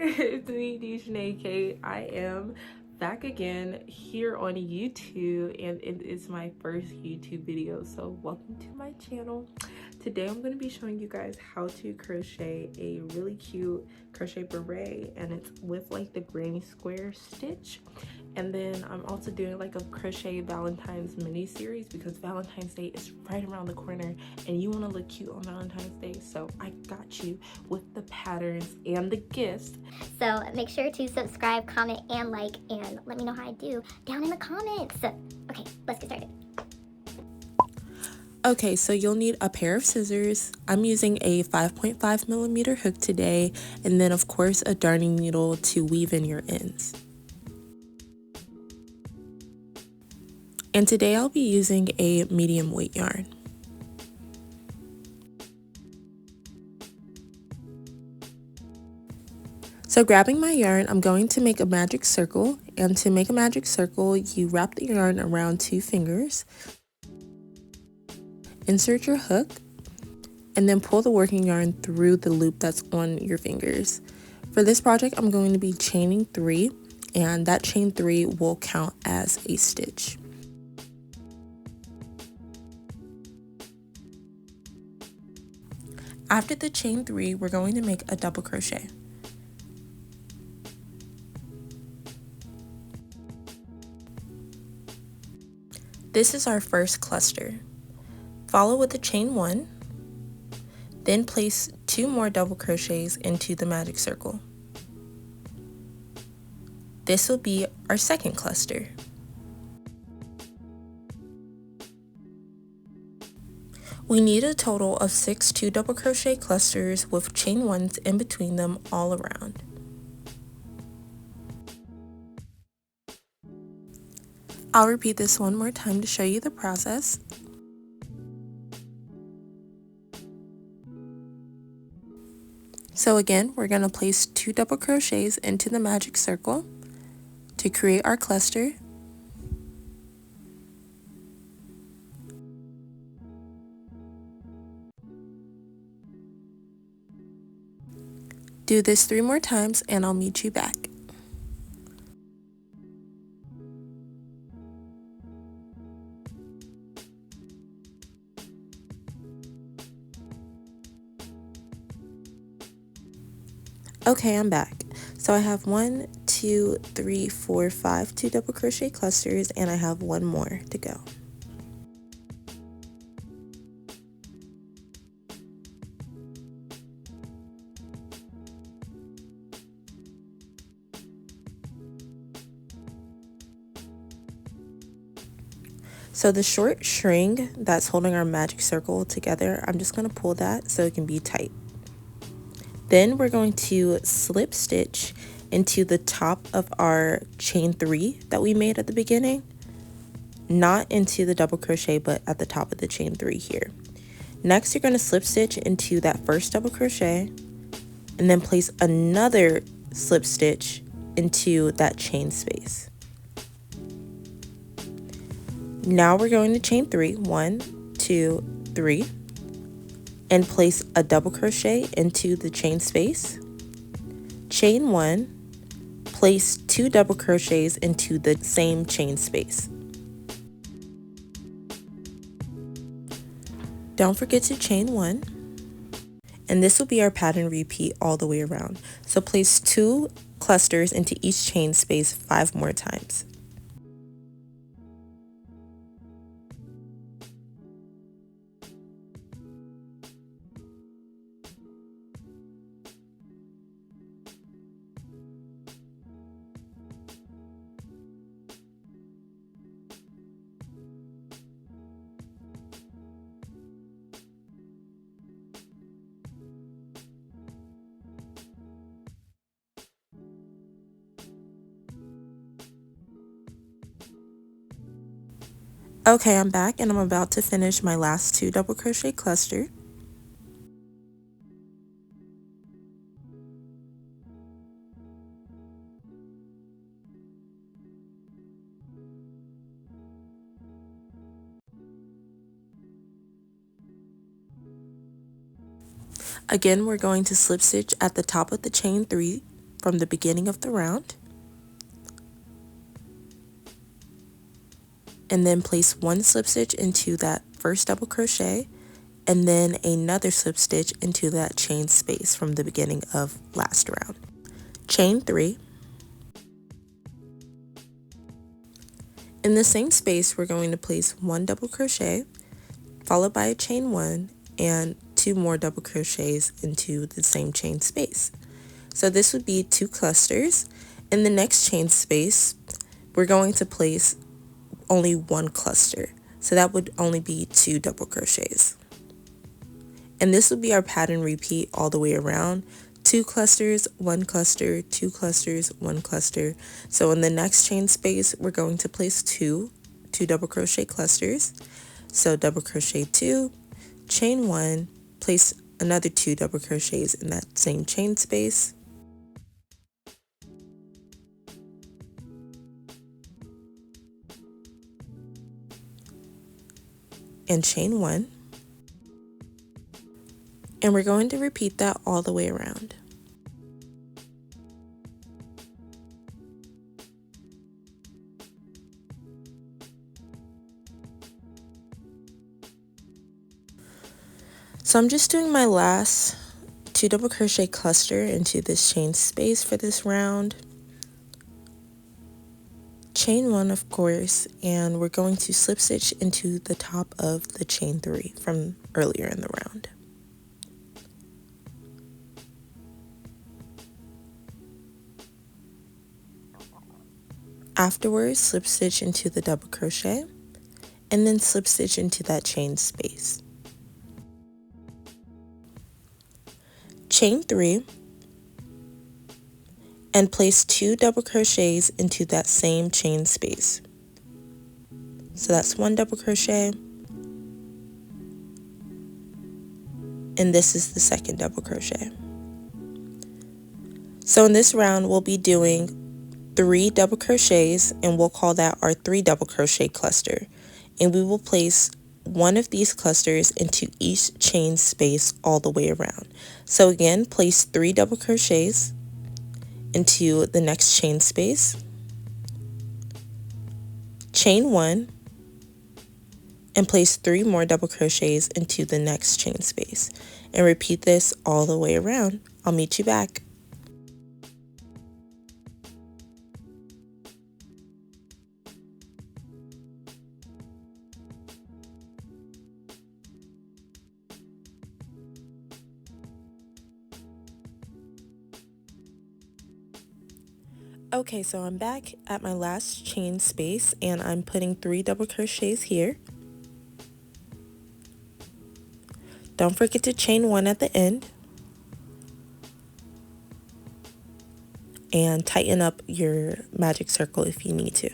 It's me, Dejanay K. I am back again here on YouTube, and it is my first YouTube video, so welcome to my channel. Today I'm going to be showing you guys how to crochet a really cute crochet beret, and it's with like the granny square stitch. And then I'm also doing like a Crochet Valentine's mini series because Valentine's Day is right around the corner and you want to look cute on Valentine's Day. So I got you with the patterns and the gifts. So make sure to subscribe, comment, and like, and let me know how I do down in the comments. Okay, let's get started. Okay, so you'll need a pair of scissors. I'm using a 5.5mm hook today, and then of course a darning needle to weave in your ends. And today I'll be using a medium weight yarn. So grabbing my yarn, I'm going to make a magic circle, and to make a magic circle, you wrap the yarn around 2 fingers, insert your hook, and then pull the working yarn through the loop that's on your fingers. For this project, I'm going to be chaining 3, and that chain 3 will count as a stitch. After the chain 3, we're going to make a double crochet. This is our first cluster. Follow with the chain 1, then place 2 more double crochets into the magic circle. This will be our second cluster. We need a total of 6 2 double crochet clusters with chain 1s in between them all around. I'll repeat this one more time to show you the process. So again, we're going to place 2 double crochets into the magic circle to create our cluster. Do this 3 more times and I'll meet you back. Okay, I'm back. So I have 1, 2, 3, 4, 5 2 double crochet clusters, and I have 1 more to go. So the short string that's holding our magic circle together, I'm just going to pull that so it can be tight. Then we're going to slip stitch into the top of our chain 3 that we made at the beginning. Not into the double crochet, but at the top of the chain 3 here. Next, you're going to slip stitch into that first double crochet and then place another slip stitch into that chain space. Now we're going to chain 3, 1, 2, 3, and place a double crochet into the chain space. Chain 1, place 2 double crochets into the same chain space. Don't forget to chain 1, and this will be our pattern repeat all the way around. So place 2 clusters into each chain space 5 more times. Okay, I'm back and I'm about to finish my last 2 double crochet cluster. Again, we're going to slip stitch at the top of the chain 3 from the beginning of the round, and then place one slip stitch into that first double crochet, and then another slip stitch into that chain space from the beginning of last round. Chain 3. In the same space, we're going to place one double crochet, followed by a chain 1, and 2 more double crochets into the same chain space. So this would be 2 clusters. In the next chain space, we're going to place only 1 cluster. So that would only be 2 double crochets. And this would be our pattern repeat all the way around. 2 clusters, 1 cluster, 2 clusters, 1 cluster. So in the next chain space, we're going to place 2 double crochet clusters. So double crochet 2, chain 1, place another 2 double crochets in that same chain space. And chain 1. And we're going to repeat that all the way around. So I'm just doing my last 2 double crochet cluster into this chain space for this round. Chain 1, of course, and we're going to slip stitch into the top of the chain 3 from earlier in the round. Afterwards, slip stitch into the double crochet, and then slip stitch into that chain space. Chain 3, and place 2 double crochets into that same chain space. So that's 1 double crochet, and this is the second double crochet. So in this round, we'll be doing 3 double crochets, and we'll call that our 3 double crochet cluster. And we will place one of these clusters into each chain space all the way around. So again, place 3 double crochets into the next chain space, chain 1, and place 3 more double crochets into the next chain space. And repeat this all the way around. I'll meet you back. Okay, so I'm back at my last chain space, and I'm putting 3 double crochets here. Don't forget to chain 1 at the end, and tighten up your magic circle if you need to.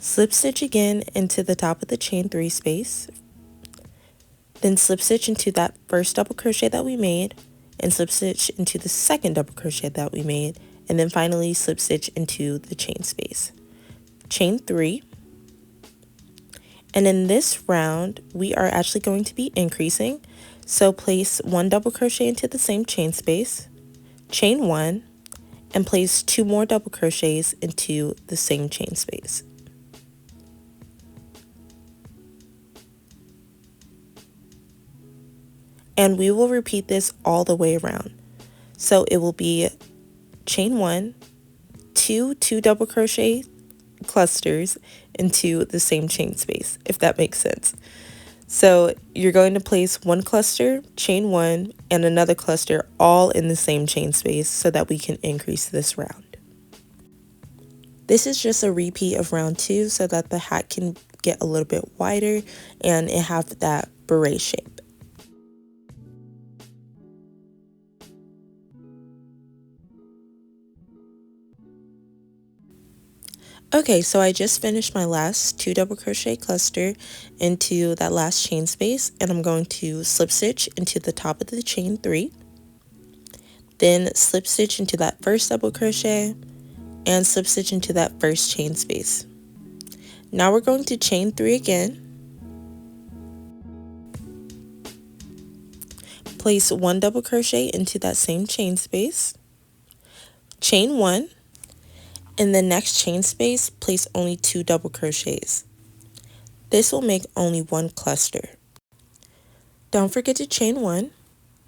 Slip stitch again into the top of the chain 3 space, then slip stitch into that first double crochet that we made, and slip stitch into the second double crochet that we made, and then finally slip stitch into the chain space. Chain 3. And in this round, we are actually going to be increasing. So place 1 double crochet into the same chain space, chain 1, and place 2 more double crochets into the same chain space. And we will repeat this all the way around. So it will be chain 1, 2 double crochet clusters into the same chain space, if that makes sense. So you're going to place 1 cluster, chain 1, and another cluster all in the same chain space so that we can increase this round. This is just a repeat of round 2 so that the hat can get a little bit wider and it have that beret shape. Okay, so I just finished my last 2 double crochet cluster into that last chain space, and I'm going to slip stitch into the top of the chain 3, then slip stitch into that first double crochet and slip stitch into that first chain space. Now we're going to chain 3 again, place 1 double crochet into that same chain space, chain 1. In the next chain space, place only 2 double crochets. This will make only 1 cluster. Don't forget to chain 1.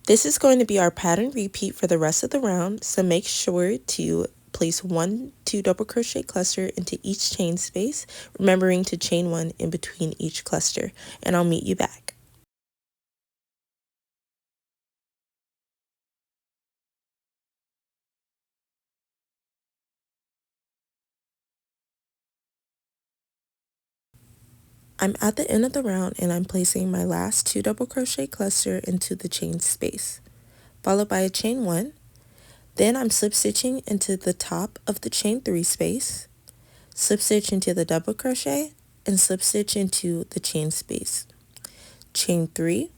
This is going to be our pattern repeat for the rest of the round, so make sure to place 1 2 double crochet cluster into each chain space, remembering to chain 1 in between each cluster, and I'll meet you back. I'm at the end of the round and I'm placing my last 2 double crochet cluster into the chain space, followed by a chain 1. Then I'm slip stitching into the top of the chain 3 space, slip stitch into the double crochet, and slip stitch into the chain space. Chain 3.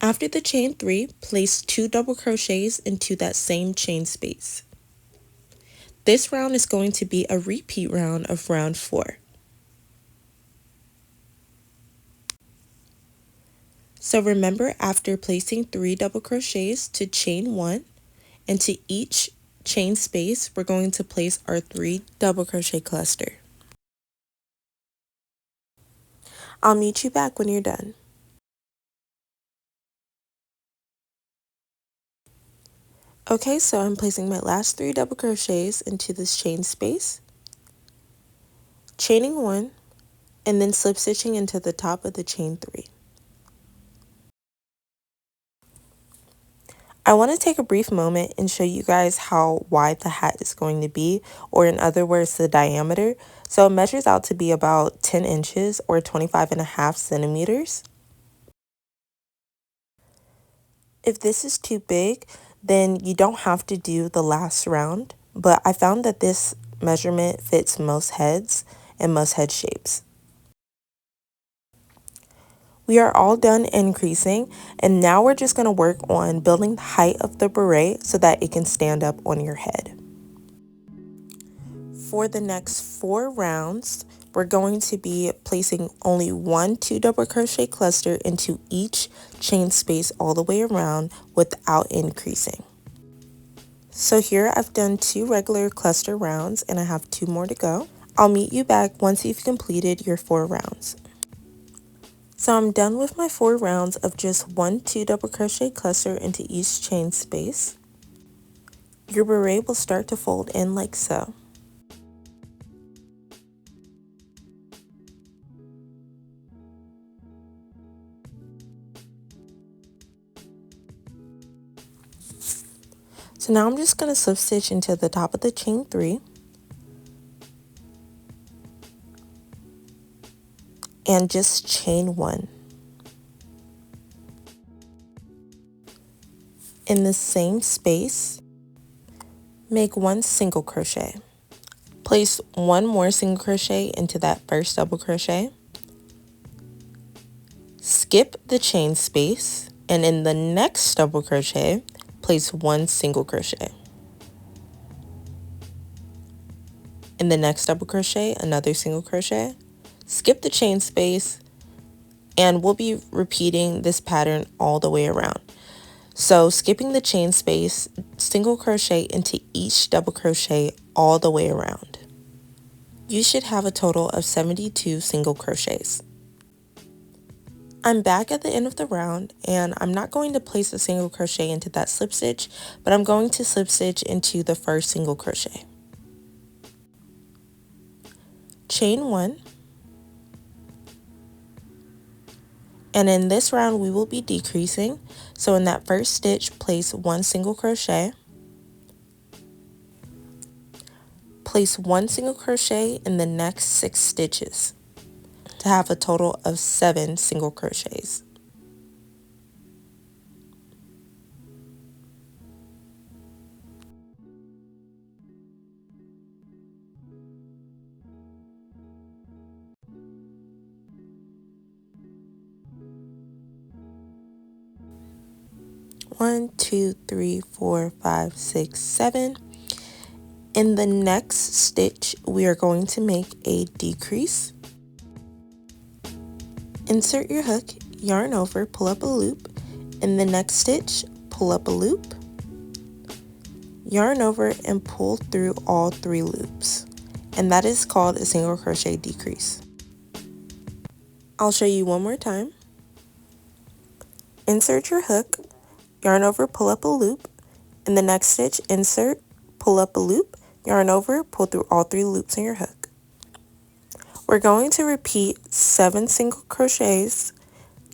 After the chain 3, place 2 double crochets into that same chain space. This round is going to be a repeat round of round 4. So remember, after placing 3 double crochets to chain 1, and to each chain space, we're going to place our 3 double crochet cluster. I'll meet you back when you're done. Okay, so I'm placing my last 3 double crochets into this chain space, chaining 1, and then slip stitching into the top of the chain 3. I want to take a brief moment and show you guys how wide the hat is going to be, or in other words, the diameter. So it measures out to be about 10 inches or 25.5 centimeters. If this is too big, then you don't have to do the last round, but I found that this measurement fits most heads and most head shapes. We are all done increasing, and now we're just going to work on building the height of the beret so that it can stand up on your head. For the next 4 rounds, we're going to be placing only 1 2 double crochet cluster into each chain space all the way around without increasing. So here I've done 2 regular cluster rounds and I have 2 more to go. I'll meet you back once you've completed your 4 rounds. So I'm done with my 4 rounds of just 1 2 double crochet cluster into each chain space. Your beret will start to fold in like so. So now I'm just going to slip stitch into the top of the chain 3 and just chain 1. In the same space, make 1 single crochet. Place 1 more single crochet into that first double crochet. Skip the chain space, and in the next double crochet, place 1 single crochet. In the next double crochet, another single crochet. Skip the chain space, and we'll be repeating this pattern all the way around. So skipping the chain space, single crochet into each double crochet all the way around. You should have a total of 72 single crochets. I'm back at the end of the round, and I'm not going to place a single crochet into that slip stitch, but I'm going to slip stitch into the first single crochet. Chain 1. And in this round we will be decreasing, so in that first stitch place 1 single crochet, place 1 single crochet in the next 6 stitches to have a total of 7 single crochets. One, two, 3, 4, 5, 6, 7. In the next stitch, we are going to make a decrease. Insert your hook, yarn over, pull up a loop, In the next stitch, pull up a loop, yarn over and pull through all 3 loops, and that is called a single crochet decrease. I'll show you one more time. Insert your hook, yarn over, pull up a loop. In the next stitch, insert, pull up a loop, yarn over, pull through all 3 loops in your hook. We're going to repeat 7 single crochets,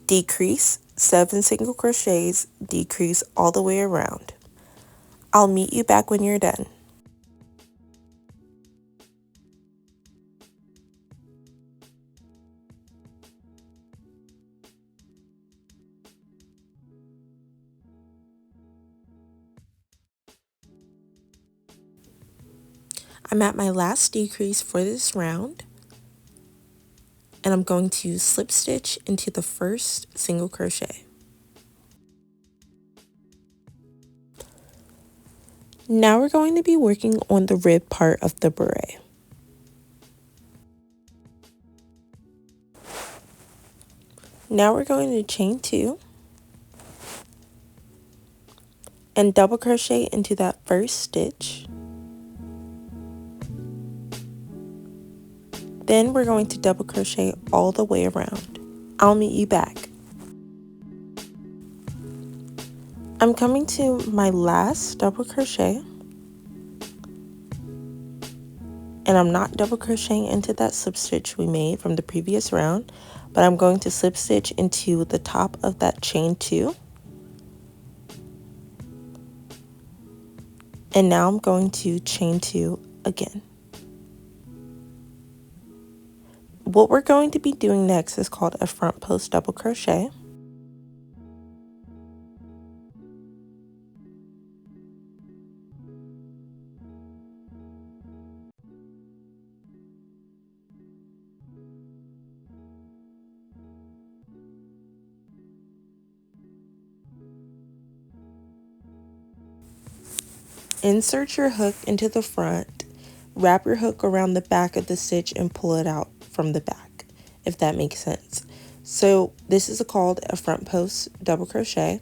decrease, 7 single crochets, decrease all the way around. I'll meet you back when you're done. I'm at my last decrease for this round, and I'm going to slip stitch into the first single crochet. Now we're going to be working on the rib part of the beret. Now we're going to chain 2 and double crochet into that first stitch. Then we're going to double crochet all the way around. I'll meet you back. I'm coming to my last double crochet, and I'm not double crocheting into that slip stitch we made from the previous round, but I'm going to slip stitch into the top of that chain 2. And now I'm going to chain 2 again. What we're going to be doing next is called a front post double crochet. Insert your hook into the front, wrap your hook around the back of the stitch and pull it out from the back, if that makes sense. So this is called a front post double crochet.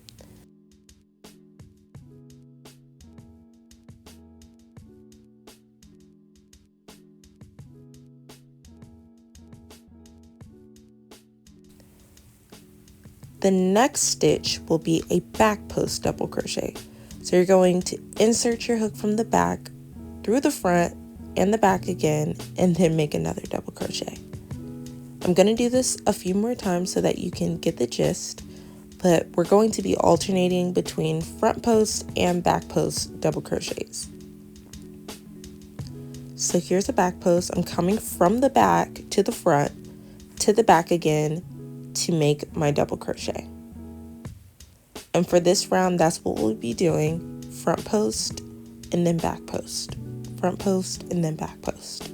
The next stitch will be a back post double crochet. So you're going to insert your hook from the back through the front and the back again, and then make another double crochet. I'm going to do this a few more times so that you can get the gist, but we're going to be alternating between front post and back post double crochets. So here's a back post. I'm coming from the back to the front to the back again to make my double crochet. And for this round, that's what we'll be doing: front post and then back post, front post and then back post.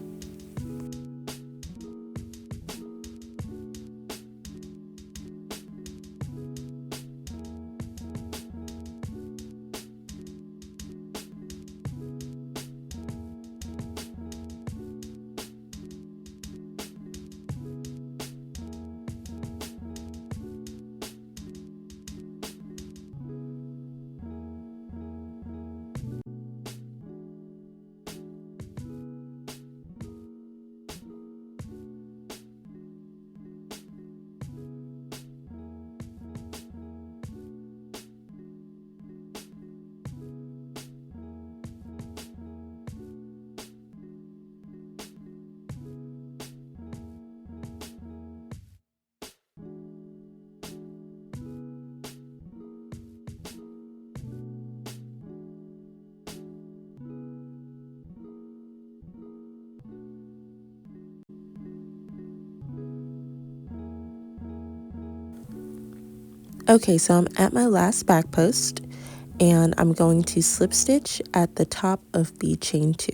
Okay, so I'm at my last back post, and I'm going to slip stitch at the top of the chain 2.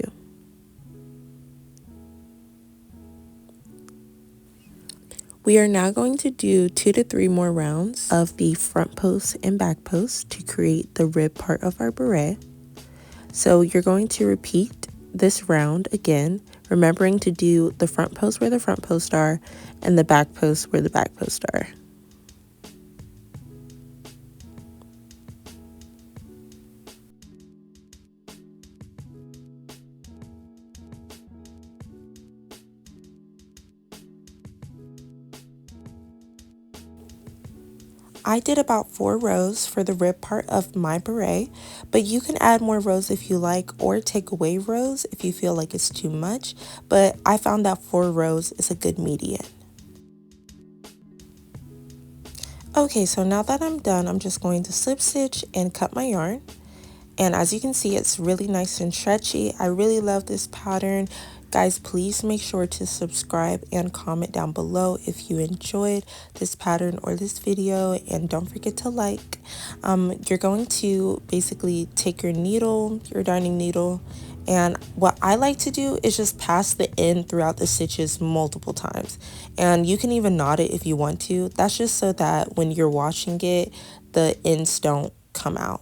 We are now going to do 2 to 3 more rounds of the front post and back post to create the rib part of our beret. So you're going to repeat this round again, remembering to do the front post where the front posts are and the back post where the back posts are. I did about 4 rows for the rib part of my beret, but you can add more rows if you like, or take away rows if you feel like it's too much, but I found that 4 rows is a good median. Okay, so now that I'm done, I'm just going to slip stitch and cut my yarn. And as you can see, it's really nice and stretchy. I really love this pattern. Guys, please make sure to subscribe and comment down below if you enjoyed this pattern or this video, and don't forget to like. You're going to basically take your needle, your darning needle, and what I like to do is just pass the end throughout the stitches multiple times. And you can even knot it if you want to. That's just so that when you're washing it, the ends don't come out.